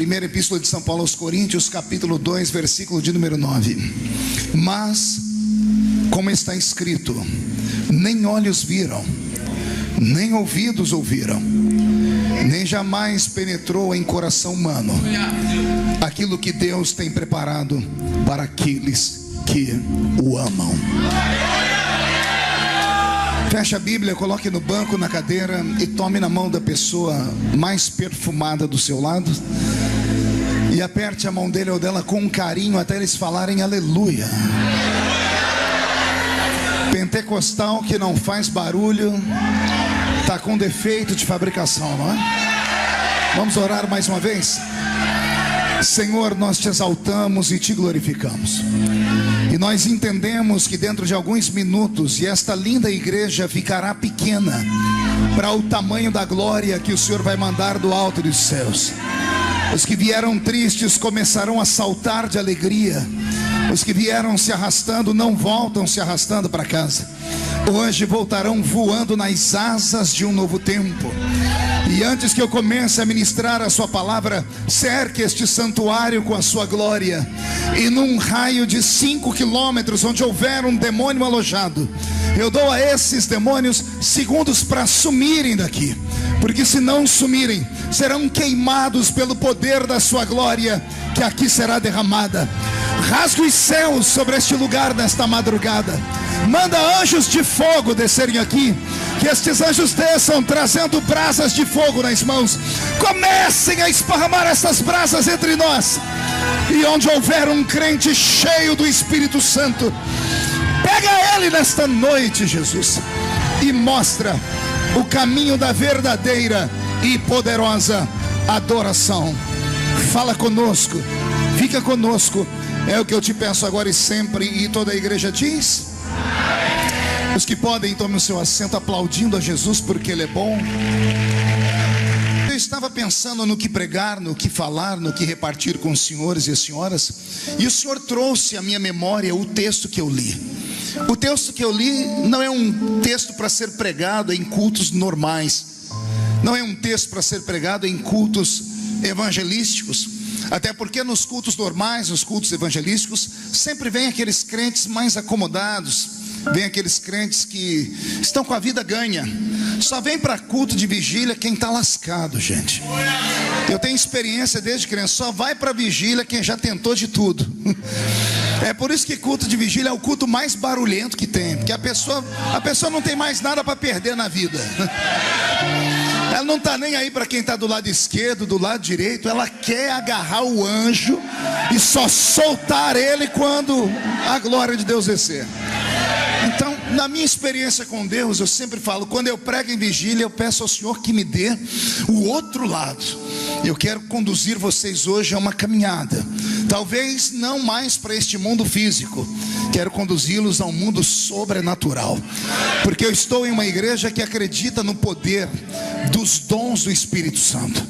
Primeira Epístola de São Paulo aos Coríntios, capítulo 2, versículo de número 9. Mas, como está escrito, nem olhos viram, nem ouvidos ouviram, nem jamais penetrou em coração humano aquilo que Deus tem preparado para aqueles que o amam. Feche a Bíblia, coloque no banco, na cadeira e tome na mão da pessoa mais perfumada do seu lado e aperte a mão dele ou dela com carinho até eles falarem aleluia. Pentecostal que não faz barulho está com defeito de fabricação, não é? Vamos orar mais uma vez? Senhor, nós te exaltamos e te glorificamos. E nós entendemos que dentro de alguns minutos, e esta linda igreja ficará pequena para o tamanho da glória que o Senhor vai mandar do alto dos céus. Os que vieram tristes começarão a saltar de alegria. Os que vieram se arrastando não voltam se arrastando para casa. Hoje voltarão voando nas asas de um novo tempo. E antes que eu comece a ministrar a sua palavra, cerque este santuário com a sua glória. E num raio de 5 quilômetros, onde houver um demônio alojado, eu dou a esses demônios segundos para sumirem daqui. Porque se não sumirem, serão queimados pelo poder da sua glória, que aqui será derramada. Rasgue os céus sobre este lugar nesta madrugada. Manda anjos de fogo descerem aqui. Que estes anjos desçam trazendo brasas de fogo nas mãos. Comecem a esparramar essas brasas entre nós. E onde houver um crente cheio do Espírito Santo, pega ele nesta noite, Jesus, e mostra o caminho da verdadeira e poderosa adoração. Fala conosco, fica conosco. É o que eu te peço agora e sempre. E toda a igreja diz: os que podem, tomem o seu assento aplaudindo a Jesus porque Ele é bom. Eu estava pensando no que pregar, no que falar, no que repartir com os senhores e as senhoras, e o Senhor trouxe à minha memória o texto que eu li. O texto que eu li não é um texto para ser pregado em cultos normais, não é um texto para ser pregado em cultos evangelísticos. Até porque nos cultos normais, nos cultos evangelísticos, sempre vem aqueles crentes mais acomodados, vem aqueles crentes que estão com a vida ganha. Só vem para culto de vigília quem está lascado, gente. Eu tenho experiência desde criança. Só vai para vigília quem já tentou de tudo. É por isso que culto de vigília é o culto mais barulhento que tem, porque a pessoa não tem mais nada para perder na vida. Ela não está nem aí para quem está do lado esquerdo, do lado direito. Ela quer agarrar o anjo e só soltar ele quando a glória de Deus descer. Então, na minha experiência com Deus, eu sempre falo, quando eu prego em vigília, eu peço ao Senhor que me dê o outro lado. Eu quero conduzir vocês hoje a uma caminhada, talvez não mais para este mundo físico. Quero conduzi-los ao mundo sobrenatural, porque eu estou em uma igreja que acredita no poder dos dons do Espírito Santo.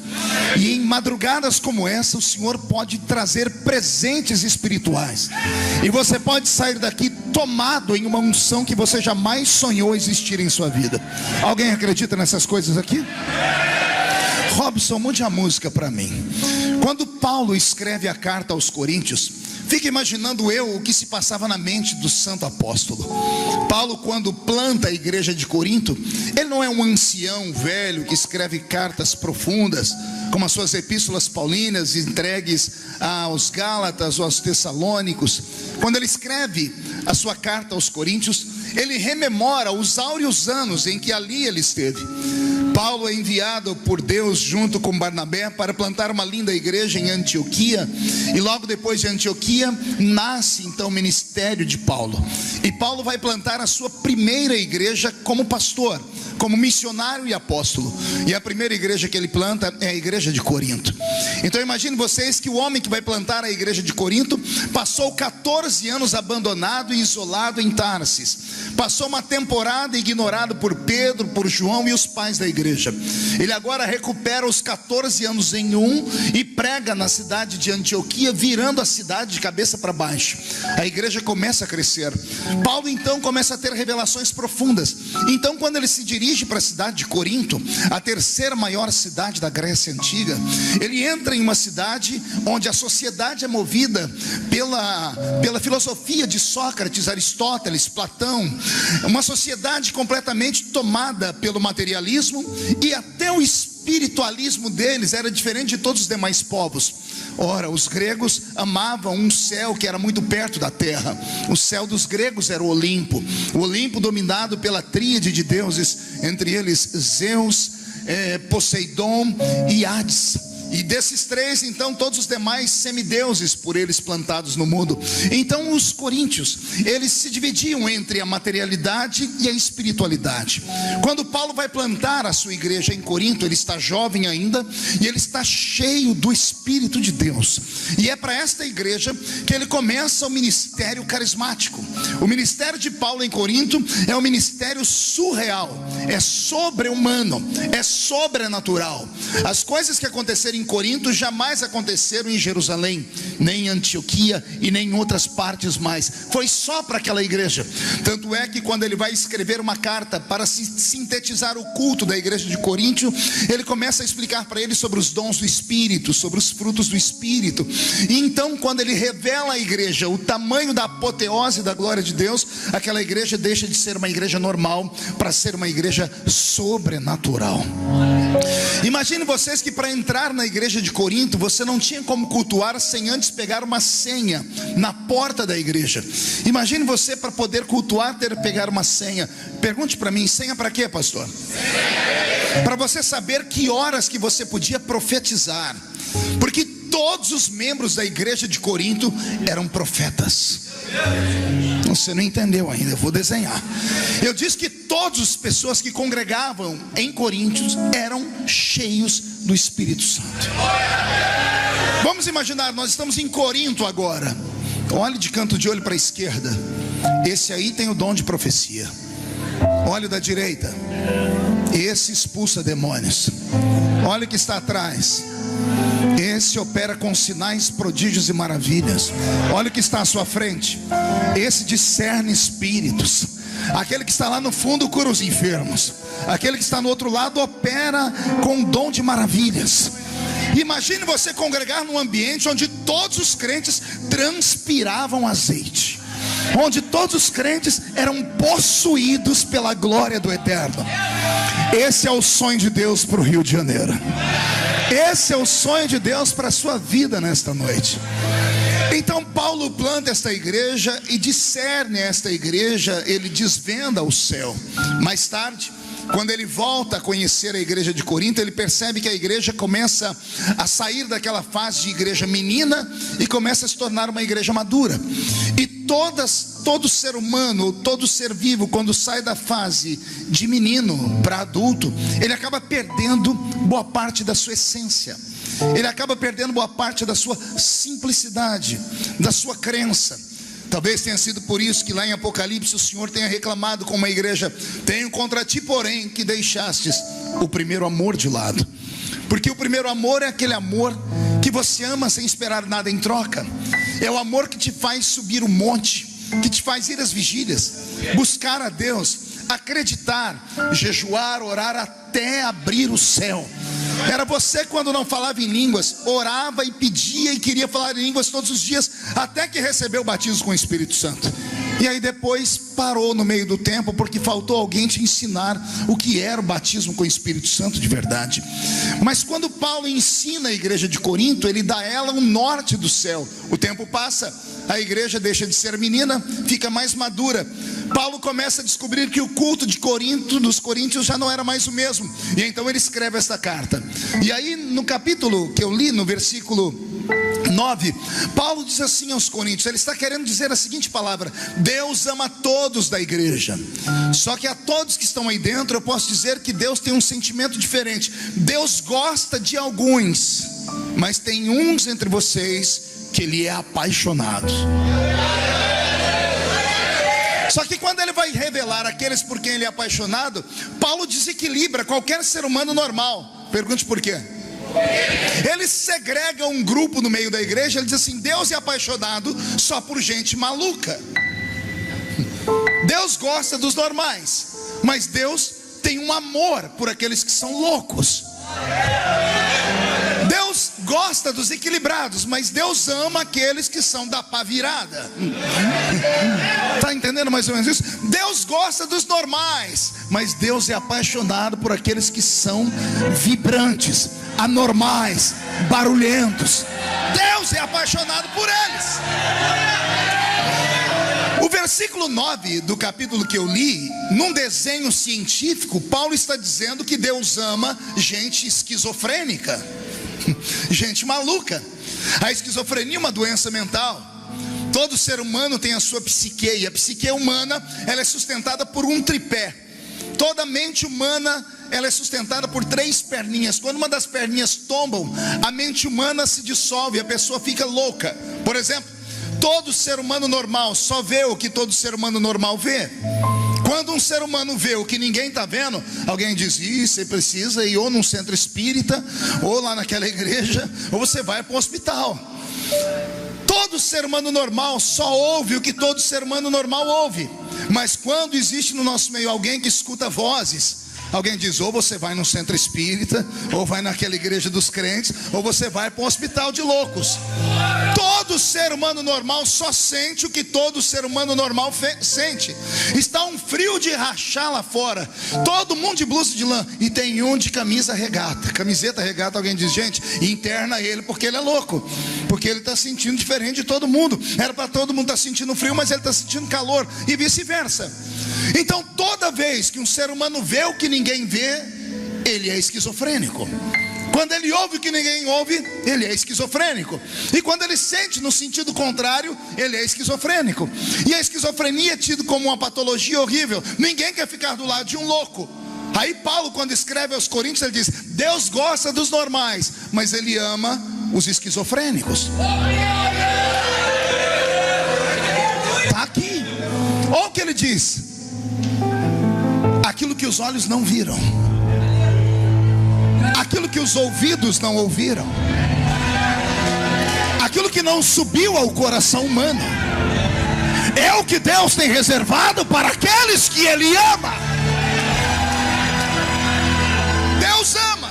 E em madrugadas como essa, o Senhor pode trazer presentes espirituais, e você pode sair daqui tomado em uma unção que você jamais sonhou existir em sua vida. Alguém acredita nessas coisas aqui? Robson, mude a música para mim. Quando Paulo escreve a carta aos Coríntios, fica imaginando eu o que se passava na mente do santo apóstolo. Paulo, quando planta a igreja de Corinto, ele não é um ancião velho que escreve cartas profundas, como as suas epístolas paulinas entregues aos Gálatas ou aos Tessalônicos. Quando ele escreve a sua carta aos Coríntios, ele rememora os áureos anos em que ali ele esteve. Paulo é enviado por Deus junto com Barnabé para plantar uma linda igreja em Antioquia, e logo depois de Antioquia nasce então o ministério de Paulo. E Paulo vai plantar a sua primeira igreja como pastor, como missionário e apóstolo. E a primeira igreja que ele planta é a igreja de Corinto. Então imagine vocês que o homem que vai plantar a igreja de Corinto passou 14 anos abandonado e isolado em Tarsis. Passou uma temporada ignorado por Pedro, por João e os pais da igreja. igreja. Ele agora recupera os 14 anos em e prega na cidade de Antioquia, virando a cidade de cabeça para baixo. A igreja começa a crescer. Paulo então começa a ter revelações profundas. Então, quando ele se dirige para a cidade de Corinto, a terceira maior cidade da Grécia Antiga, ele entra em uma cidade onde a sociedade é movida pela filosofia de Sócrates, Aristóteles, Platão. Uma sociedade completamente tomada pelo materialismo, e até o espiritualismo deles era diferente de todos os demais povos. Ora, os gregos amavam um céu que era muito perto da terra. O céu dos gregos era o Olimpo dominado pela tríade de deuses, entre eles Zeus, Poseidon e Hades. E desses três, então, todos os demais semideuses por eles plantados no mundo. Então os coríntios, eles se dividiam entre a materialidade e a espiritualidade. Quando Paulo vai plantar a sua igreja em Corinto, ele está jovem ainda, e ele está cheio do Espírito de Deus. E é para esta igreja que ele começa o ministério carismático. O ministério de Paulo em Corinto é um ministério surreal, é sobre-humano, é sobrenatural. As coisas que aconteceram em Corinto jamais aconteceram em Jerusalém, nem em Antioquia e nem em outras partes mais. Foi só para aquela igreja. Tanto é que quando ele vai escrever uma carta para sintetizar o culto da igreja de Corinto, ele começa a explicar para eles sobre os dons do Espírito, sobre os frutos do Espírito. E então, quando ele revela à igreja o tamanho da apoteose da glória de Deus, aquela igreja deixa de ser uma igreja normal para ser uma igreja sobrenatural. Imagine vocês que para entrar na igreja de Corinto, você não tinha como cultuar sem antes pegar uma senha na porta da igreja. Imagine você, para poder cultuar, ter que pegar uma senha. Pergunte para mim, senha para quê, pastor? Para você saber que horas que você podia profetizar. Porque todos os membros da igreja de Corinto eram profetas. Você não entendeu ainda, eu vou desenhar. Eu disse que todas as pessoas que congregavam em Coríntios eram cheios do Espírito Santo. Vamos imaginar, nós estamos em Corinto agora. Olhe de canto de olho para a esquerda. Esse aí tem o dom de profecia. Olhe da direita. Esse expulsa demônios. Olha o que está atrás. Esse opera com sinais, prodígios e maravilhas. Olha o que está à sua frente. Esse discerne espíritos. Aquele que está lá no fundo cura os enfermos. Aquele que está no outro lado opera com um dom de maravilhas. Imagine você congregar num ambiente onde todos os crentes transpiravam azeite, onde todos os crentes eram possuídos pela glória do Eterno. Esse é o sonho de Deus para o Rio de Janeiro. Esse é o sonho de Deus para a sua vida nesta noite. Então Paulo planta esta igreja e discerne esta igreja, ele desvenda o céu. Mais tarde, quando ele volta a conhecer a igreja de Corinto, ele percebe que a igreja começa a sair daquela fase de igreja menina e começa a se tornar uma igreja madura. E todo ser humano, todo ser vivo, quando sai da fase de menino para adulto, ele acaba perdendo boa parte da sua essência. Ele acaba perdendo boa parte da sua simplicidade, da sua crença. Talvez tenha sido por isso que lá em Apocalipse o Senhor tenha reclamado com uma igreja: tenho contra ti, porém, que deixastes o primeiro amor de lado. Porque o primeiro amor é aquele amor que você ama sem esperar nada em troca. É o amor que te faz subir o monte, que te faz ir às vigílias, buscar a Deus, acreditar, jejuar, orar até abrir o céu. Era você, quando não falava em línguas, orava e pedia e queria falar em línguas todos os dias, até que recebeu o batismo com o Espírito Santo. E aí depois parou no meio do tempo, porque faltou alguém te ensinar o que era o batismo com o Espírito Santo de verdade. Mas quando Paulo ensina a igreja de Corinto, ele dá a ela um norte do céu. O tempo passa, a igreja deixa de ser menina, fica mais madura. Paulo começa a descobrir que o culto de Corinto, dos coríntios, já não era mais o mesmo. E então ele escreve esta carta. E aí no capítulo que eu li, no versículo 9, Paulo diz assim aos coríntios, ele está querendo dizer a seguinte palavra: Deus ama todos da igreja. Só que a todos que estão aí dentro, eu posso dizer que Deus tem um sentimento diferente. Deus gosta de alguns, mas tem uns entre vocês que Ele é apaixonado. Só que quando ele vai revelar aqueles por quem ele é apaixonado, Paulo desequilibra qualquer ser humano normal. Pergunte por quê? Ele segrega um grupo no meio da igreja. Ele diz assim: Deus é apaixonado só por gente maluca. Deus gosta dos normais, mas Deus tem um amor por aqueles que são loucos. Deus gosta dos equilibrados, mas Deus ama aqueles que são da pá virada. Está entendendo mais ou menos isso? Deus gosta dos normais, mas Deus é apaixonado por aqueles que são vibrantes, anormais, barulhentos. Deus é apaixonado por eles. O versículo 9 do capítulo que eu li, num desenho científico, Paulo está dizendo que Deus ama gente esquizofrênica, gente maluca. A esquizofrenia é uma doença mental. Todo ser humano tem a sua psique, e a psique humana, ela é sustentada por um tripé. Toda mente humana, ela é sustentada por 3 perninhas. Quando uma das perninhas tombam, a mente humana se dissolve, a pessoa fica louca. Por exemplo, todo ser humano normal só vê o que todo ser humano normal vê. Quando um ser humano vê o que ninguém está vendo, alguém diz: você precisa ir ou num centro espírita, ou lá naquela igreja, ou você vai para o hospital. Todo ser humano normal só ouve o que todo ser humano normal ouve. Mas quando existe no nosso meio alguém que escuta vozes, alguém diz: ou você vai no centro espírita, ou vai naquela igreja dos crentes, ou você vai para um hospital de loucos. Todo ser humano normal só sente o que todo ser humano normal sente. Está um frio de rachar lá fora, todo mundo de blusa de lã, e tem um de camisa regata, camiseta regata. Alguém diz: gente, interna ele porque ele é louco, porque ele está sentindo diferente de todo mundo. Era para todo mundo estar sentindo frio, mas ele está sentindo calor, e vice-versa. Então toda vez que um ser humano vê o que ninguém vê, ele é esquizofrênico. Quando ele ouve o que ninguém ouve, ele é esquizofrênico. E quando ele sente no sentido contrário, ele é esquizofrênico. E a esquizofrenia é tida como uma patologia horrível. Ninguém quer ficar do lado de um louco. Aí Paulo, quando escreve aos Coríntios, ele diz: Deus gosta dos normais, mas ele ama os esquizofrênicos. Está aqui. Olha o que ele diz: aquilo que os olhos não viram, aquilo que os ouvidos não ouviram, aquilo que não subiu ao coração humano, é o que Deus tem reservado para aqueles que Ele ama. Deus ama.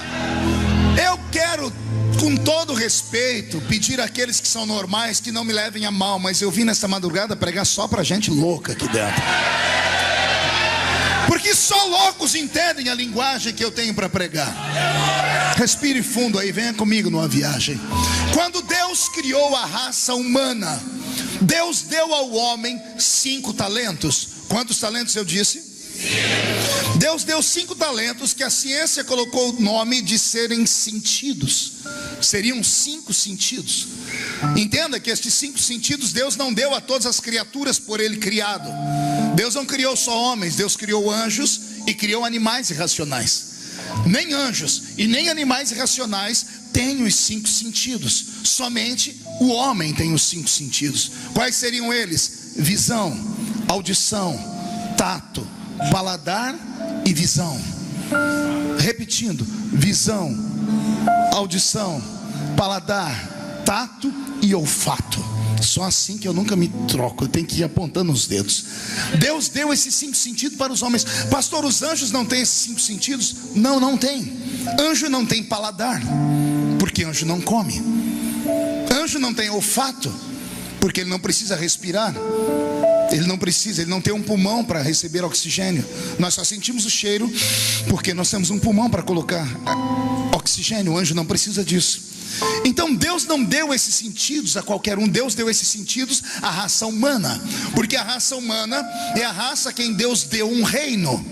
Eu quero, com todo respeito, pedir àqueles que são normais que não me levem a mal, mas eu vim nesta madrugada pregar só para gente louca aqui dentro, porque só loucos entendem a linguagem que eu tenho para pregar. Respire fundo aí, venha comigo numa viagem. Quando Deus criou a raça humana, Deus deu ao homem 5 talentos. Quantos talentos eu disse? Deus deu 5 talentos que a ciência colocou o nome de serem sentidos. Seriam 5 sentidos. Entenda que estes 5 sentidos Deus não deu a todas as criaturas por Ele criado. Deus não criou só homens, Deus criou anjos e criou animais irracionais. Nem anjos e nem animais irracionais têm os 5 sentidos. Somente o homem tem os 5 sentidos. Quais seriam eles? Visão, audição, tato, paladar e visão. Repetindo: visão, audição, paladar, tato e olfato. Só assim que eu nunca me troco, eu tenho que ir apontando os dedos. Deus deu esses 5 sentidos para os homens. Pastor, os anjos não têm esses 5 sentidos? Não, não tem. Anjo não tem paladar, porque anjo não come. Anjo não tem olfato, porque ele não precisa respirar. Ele não precisa, ele não tem um pulmão para receber oxigênio. Nós só sentimos o cheiro porque nós temos um pulmão para colocar oxigênio. O anjo não precisa disso. Então Deus não deu esses sentidos a qualquer um. Deus deu esses sentidos à raça humana, porque a raça humana é a raça a quem Deus deu um reino.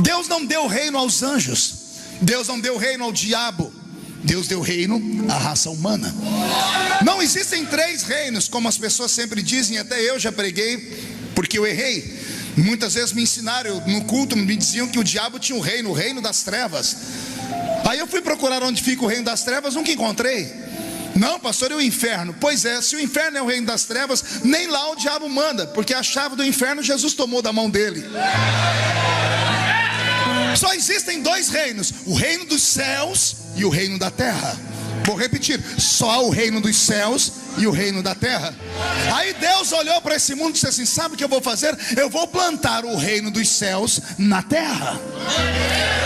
Deus não deu reino aos anjos, Deus não deu reino ao diabo, Deus deu reino à raça humana. Não existem 3 reinos, como as pessoas sempre dizem. Até eu já preguei, porque eu errei. Muitas vezes me ensinaram, no culto me diziam que o diabo tinha um reino, o reino das trevas. Aí eu fui procurar onde fica o reino das trevas, nunca encontrei. Não, pastor, e o inferno? Pois é, se o inferno é o reino das trevas, nem lá o diabo manda, porque a chave do inferno Jesus tomou da mão dele. Só existem dois reinos: o reino dos céus e o reino da terra. Vou repetir: só o reino dos céus e o reino da terra. Aí Deus olhou para esse mundo e disse assim: sabe o que eu vou fazer? Eu vou plantar o reino dos céus na terra.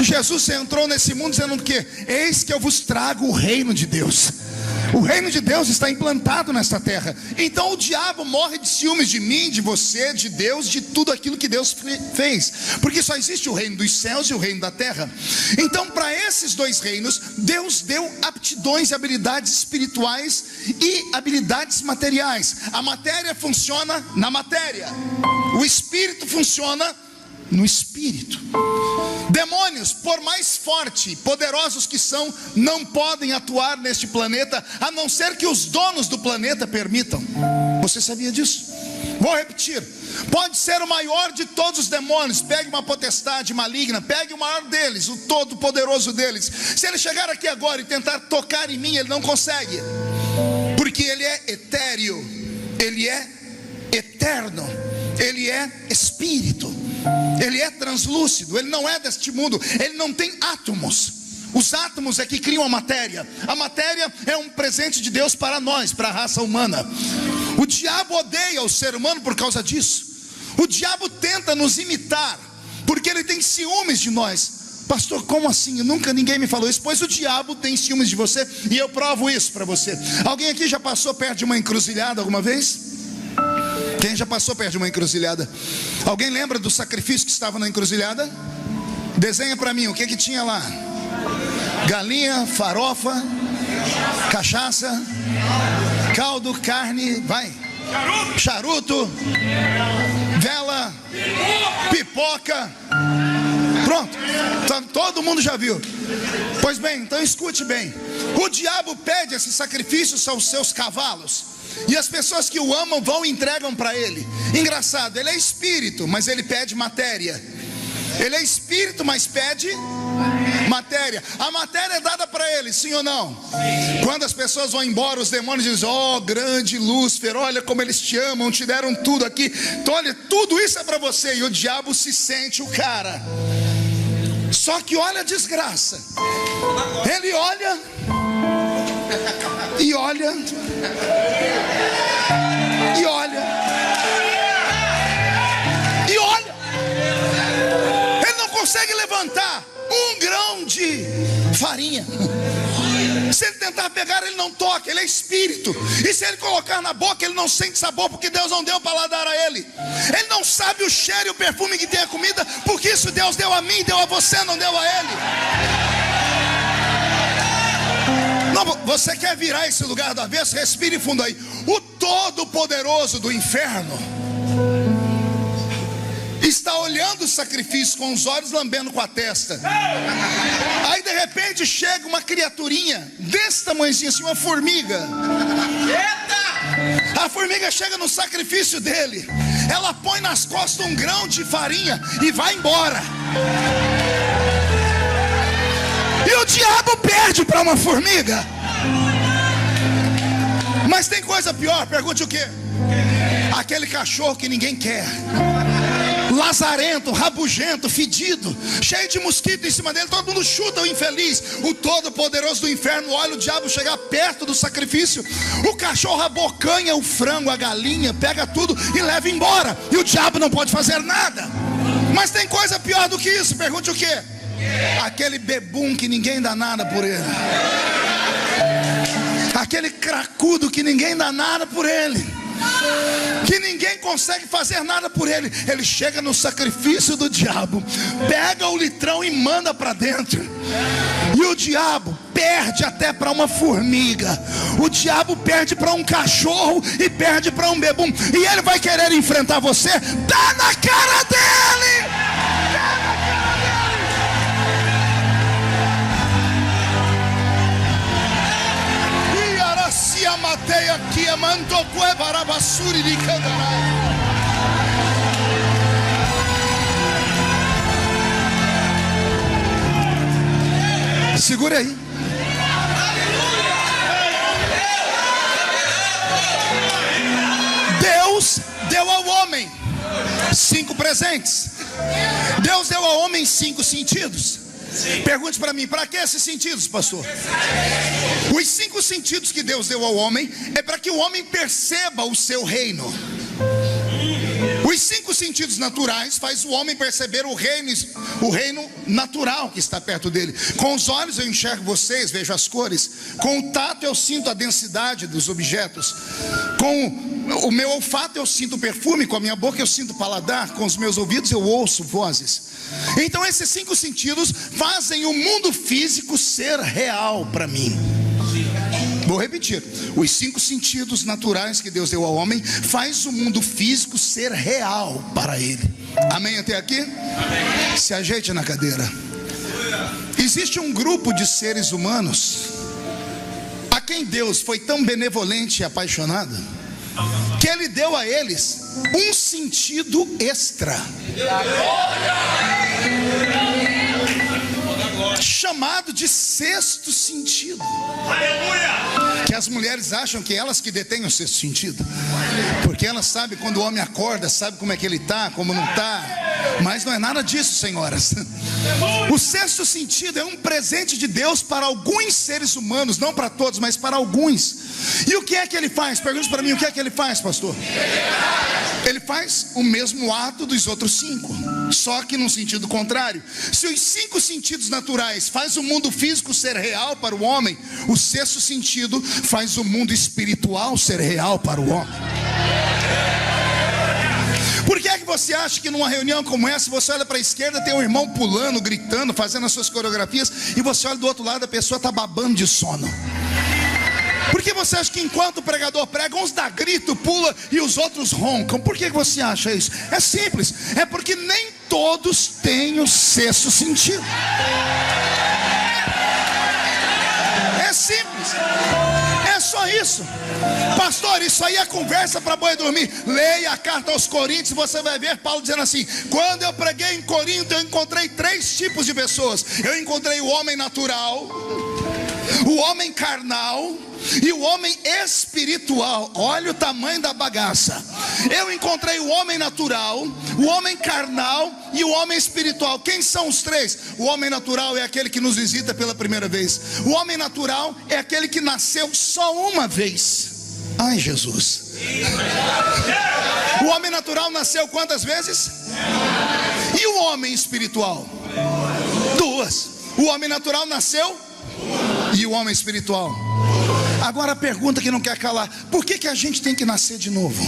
Jesus entrou nesse mundo dizendo o quê? Eis que eu vos trago o reino de Deus. O reino de Deus está implantado nesta terra. Então o diabo morre de ciúmes de mim, de você, de Deus, de tudo aquilo que Deus fez, porque só existe o reino dos céus e o reino da terra. Então para esses dois reinos, Deus deu aptidões e habilidades espirituais e habilidades materiais. A matéria funciona na matéria, o espírito funciona no espírito. Demônios, por mais forte, poderosos que são, não podem atuar neste planeta, a não ser que os donos do planeta permitam. Você sabia disso? Vou repetir: pode ser o maior de todos os demônios, pegue uma potestade maligna, pegue o maior deles, o todo poderoso deles. Se ele chegar aqui agora e tentar tocar em mim, ele não consegue, porque ele é etéreo, ele é eterno, ele é espírito, ele é translúcido, ele não é deste mundo, ele não tem átomos. Os átomos é que criam a matéria. A matéria é um presente de Deus para nós, para a raça humana. O diabo odeia o ser humano por causa disso. O diabo tenta nos imitar, porque ele tem ciúmes de nós. Pastor, como assim? Ninguém me falou isso. Pois o diabo tem ciúmes de você, e eu provo isso para você. Alguém aqui já passou perto de uma encruzilhada alguma vez? Quem já passou perto de uma encruzilhada? Alguém lembra do sacrifício que estava na encruzilhada? Desenha para mim, o que tinha lá? Galinha, farofa, cachaça, caldo, carne, vai, charuto, vela, pipoca. Pronto, todo mundo já viu. Pois bem, então escute bem. O diabo pede esse sacrifício aos seus cavalos, e as pessoas que o amam vão e entregam para ele. Engraçado, ele é espírito, mas ele pede matéria. Ele é espírito, mas pede matéria. A matéria é dada para ele, sim ou não? Sim. Quando as pessoas vão embora, os demônios dizem: oh, grande Lúcifer, olha como eles te amam, te deram tudo aqui. Então olha, tudo isso é para você. E o diabo se sente o cara. Só que olha a desgraça. Ele olha e olha e olha e olha. Ele não consegue levantar um grão de farinha. Se ele tentar pegar, ele não toca, ele é espírito. E se ele colocar na boca, ele não sente sabor, porque Deus não deu paladar a ele. Ele não sabe o cheiro e o perfume que tem a comida, porque isso Deus deu a mim, deu a você, não deu a ele. Não, você quer virar esse lugar do avesso? Respire fundo aí. O Todo-Poderoso do inferno está olhando o sacrifício com os olhos, lambendo com a testa. Aí de repente chega uma criaturinha desse tamanhozinho assim, uma formiga. A formiga chega no sacrifício dele, ela põe nas costas um grão de farinha e vai embora. E o diabo perde para uma formiga. Mas tem coisa pior, pergunte o quê? Aquele cachorro que ninguém quer, lazarento, rabugento, fedido, cheio de mosquito em cima dele, todo mundo chuta o infeliz. O Todo-Poderoso do inferno olha o diabo chegar perto do sacrifício, o cachorro abocanha o frango, a galinha, pega tudo e leva embora, e o diabo não pode fazer nada. Mas tem coisa pior do que isso, pergunte o quê? Aquele bebum que ninguém dá nada por ele, aquele cracudo que ninguém dá nada por ele, que ninguém consegue fazer nada por ele. Ele chega no sacrifício do diabo, pega o litrão e manda para dentro. E o diabo perde até para uma formiga, o diabo perde para um cachorro e perde para um bebum. E ele vai querer enfrentar você? Dá na cara dele! Dá na cara dele! E Aracia Mateia aqui a Mantocue Barabassuri de Candarai. Segura aí. deu ao homem 5 presentes. Deus deu ao homem 5 sentidos. Pergunte para mim, para que esses sentidos, pastor? Os 5 sentidos que Deus deu ao homem é para que o homem perceba o seu reino. Os 5 sentidos naturais faz o homem perceber o reino natural que está perto dele. Com os olhos eu enxergo vocês, vejo as cores. Com o tato eu sinto a densidade dos objetos. Com o meu olfato eu sinto o perfume. Com a minha boca eu sinto o paladar. Com os meus ouvidos eu ouço vozes. Então esses 5 sentidos fazem o mundo físico ser real para mim. Vou repetir, os 5 sentidos naturais que Deus deu ao homem faz o mundo físico ser real para ele. Amém até aqui? Amém. Se ajeite na cadeira. Existe um grupo de seres humanos a quem Deus foi tão benevolente e apaixonado que Ele deu a eles um sentido extra, chamado de 6º sentido. Que as mulheres acham que elas que detêm o 6º sentido, porque elas sabem quando o homem acorda, sabe como é que ele está, como não está. Mas não é nada disso, senhoras. O 6º sentido é um presente de Deus para alguns seres humanos, não para todos, mas para alguns. E o que é que ele faz? Pergunte para mim, o que é que ele faz, pastor? Ele faz o mesmo ato dos outros 5, só que num sentido contrário. Se os 5 sentidos naturais faz o mundo físico ser real para o homem, o 6º sentido faz o mundo espiritual ser real para o homem. Por que é que você acha que numa reunião como essa, você olha para a esquerda, tem um irmão pulando, gritando, fazendo as suas coreografias, e você olha do outro lado, a pessoa está babando de sono? Por que você acha que enquanto o pregador prega, uns dá grito, pula e os outros roncam? Por que você acha isso? É simples, é porque nem todos têm o 6º sentido. É simples, é só isso. Pastor, isso aí é conversa para boi dormir. Leia a carta aos Coríntios, você vai ver Paulo dizendo assim: quando eu preguei em Corinto, eu encontrei 3 tipos de pessoas. Eu encontrei o homem natural, o homem carnal e o homem espiritual. Olha o tamanho da bagaça. Eu encontrei o homem natural, o homem carnal e o homem espiritual. Quem são os 3? O homem natural é aquele que nos visita pela primeira vez. O homem natural é aquele que nasceu só uma vez. Ai, Jesus. O homem natural nasceu quantas vezes? E o homem espiritual? 2. O homem natural nasceu e o homem espiritual. Agora a pergunta que não quer calar: por que a gente tem que nascer de novo?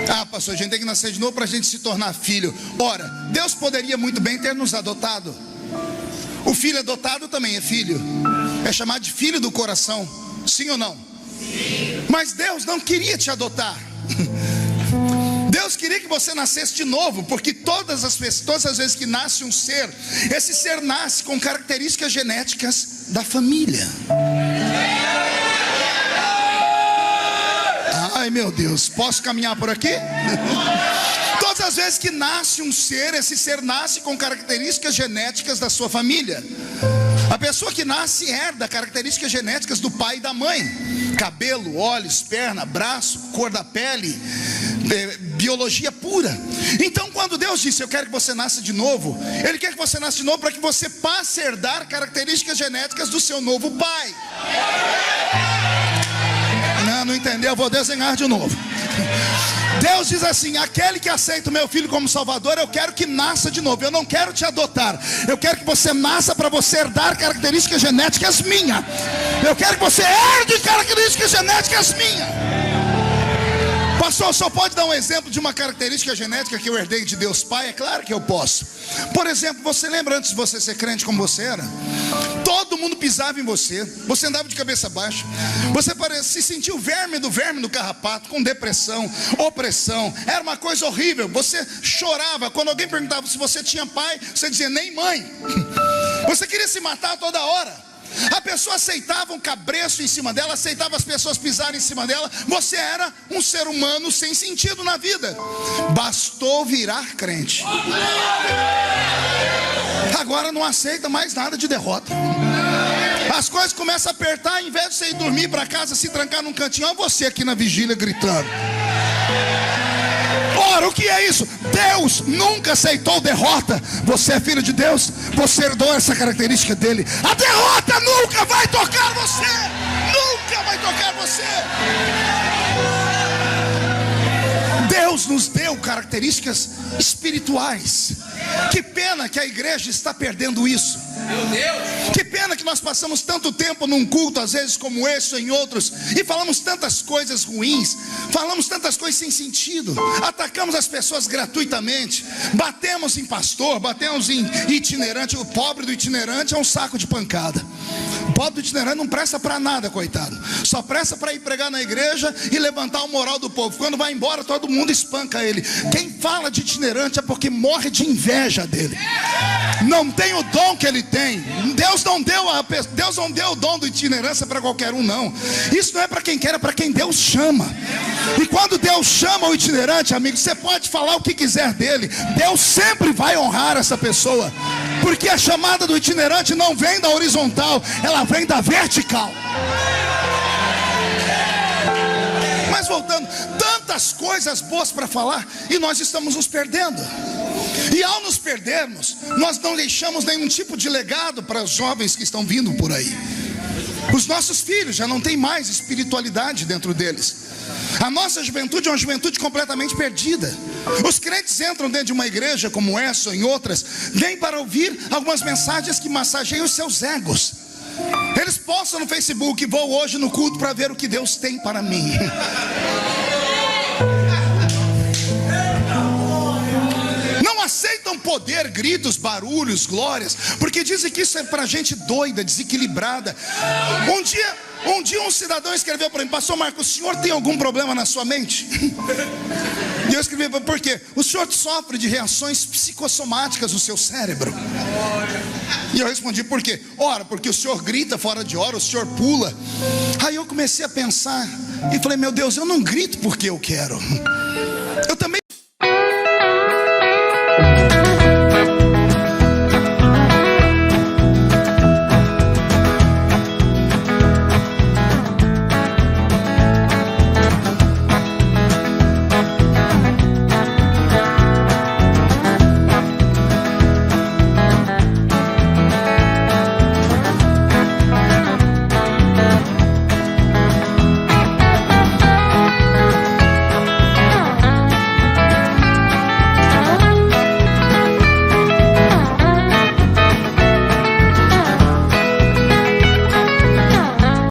Ah, pastor, a gente tem que nascer de novo para a gente se tornar filho. Ora, Deus poderia muito bem ter nos adotado. O filho adotado também é filho, é chamado de filho do coração, sim ou não? Sim. Mas Deus não queria te adotar. Deus queria que você nascesse de novo, porque todas as vezes que nasce um ser, esse ser nasce com características genéticas da família. Ai, meu Deus, posso caminhar por aqui? Todas as vezes que nasce um ser, esse ser nasce com características genéticas da sua família. A pessoa que nasce herda características genéticas do pai e da mãe: cabelo, olhos, perna, braço, cor da pele, biologia pura. Então quando Deus disse: eu quero que você nasça de novo, Ele quer que você nasça de novo para que você passe a herdar características genéticas do seu novo pai. Não entendeu? Eu vou desenhar de novo. Deus diz assim: aquele que aceita o meu filho como salvador, eu quero que nasça de novo. Eu não quero te adotar, eu quero que você nasça para você herdar características genéticas minhas. Eu quero que você herde características genéticas minhas. Pastor, só pode dar um exemplo de uma característica genética que eu herdei de Deus Pai? É claro que eu posso. Por exemplo, você lembra antes de você ser crente como você era? Todo mundo pisava em você, você andava de cabeça baixa, você se sentia o verme do carrapato, com depressão, opressão, era uma coisa horrível. Você chorava, quando alguém perguntava se você tinha pai, você dizia nem mãe. Você queria se matar a toda hora. A pessoa aceitava um cabresto em cima dela, aceitava as pessoas pisarem em cima dela. Você era um ser humano sem sentido na vida. Bastou virar crente, agora não aceita mais nada de derrota. As coisas começam a apertar, ao invés de você ir dormir para casa, se trancar num cantinho, olha você aqui na vigília gritando. Ora, o que é isso? Deus nunca aceitou derrota. Você é filho de Deus, você herdou essa característica dele. A derrota nunca vai tocar você. Nunca vai tocar você. Deus nos deu características espirituais. Que pena que a igreja está perdendo isso. Que pena que nós passamos tanto tempo num culto, às vezes como esse ou em outros, e falamos tantas coisas ruins, falamos tantas coisas sem sentido, atacamos as pessoas gratuitamente, batemos em pastor, batemos em itinerante. O pobre do itinerante é um saco de pancada. O pobre do itinerante não presta para nada, coitado. Só presta para ir pregar na igreja e levantar o moral do povo. Quando vai embora, todo mundo espanca ele. Quem fala de itinerante é porque morre de inveja dele. Não tem o dom que ele tem. Deus não deu o dom da itinerância para qualquer um, não. Isso não é para quem quer, é para quem Deus chama. E quando Deus chama o itinerante, amigo, você pode falar o que quiser dele, Deus sempre vai honrar essa pessoa. Porque a chamada do itinerante não vem da horizontal, ela vem da vertical. Mas voltando, tantas coisas boas para falar, e nós estamos nos perdendo. E ao nos perdermos, nós não deixamos nenhum tipo de legado para os jovens que estão vindo por aí. Os nossos filhos já não tem mais espiritualidade dentro deles. A nossa juventude é uma juventude completamente perdida. Os crentes entram dentro de uma igreja como essa ou em outras, vêm para ouvir algumas mensagens que massageiam os seus egos. Eles postam no Facebook: vou hoje no culto para ver o que Deus tem para mim. Não aceitam poder, gritos, barulhos, glórias, porque dizem que isso é para gente doida, desequilibrada. Um dia um cidadão escreveu para mim: pastor Marcos, o senhor tem algum problema na sua mente? E eu escrevi: por quê? O senhor sofre de reações psicossomáticas no seu cérebro. E eu respondi: por quê? Ora, porque o senhor grita fora de hora, o senhor pula. Aí eu comecei a pensar e falei: meu Deus, eu não grito porque eu quero.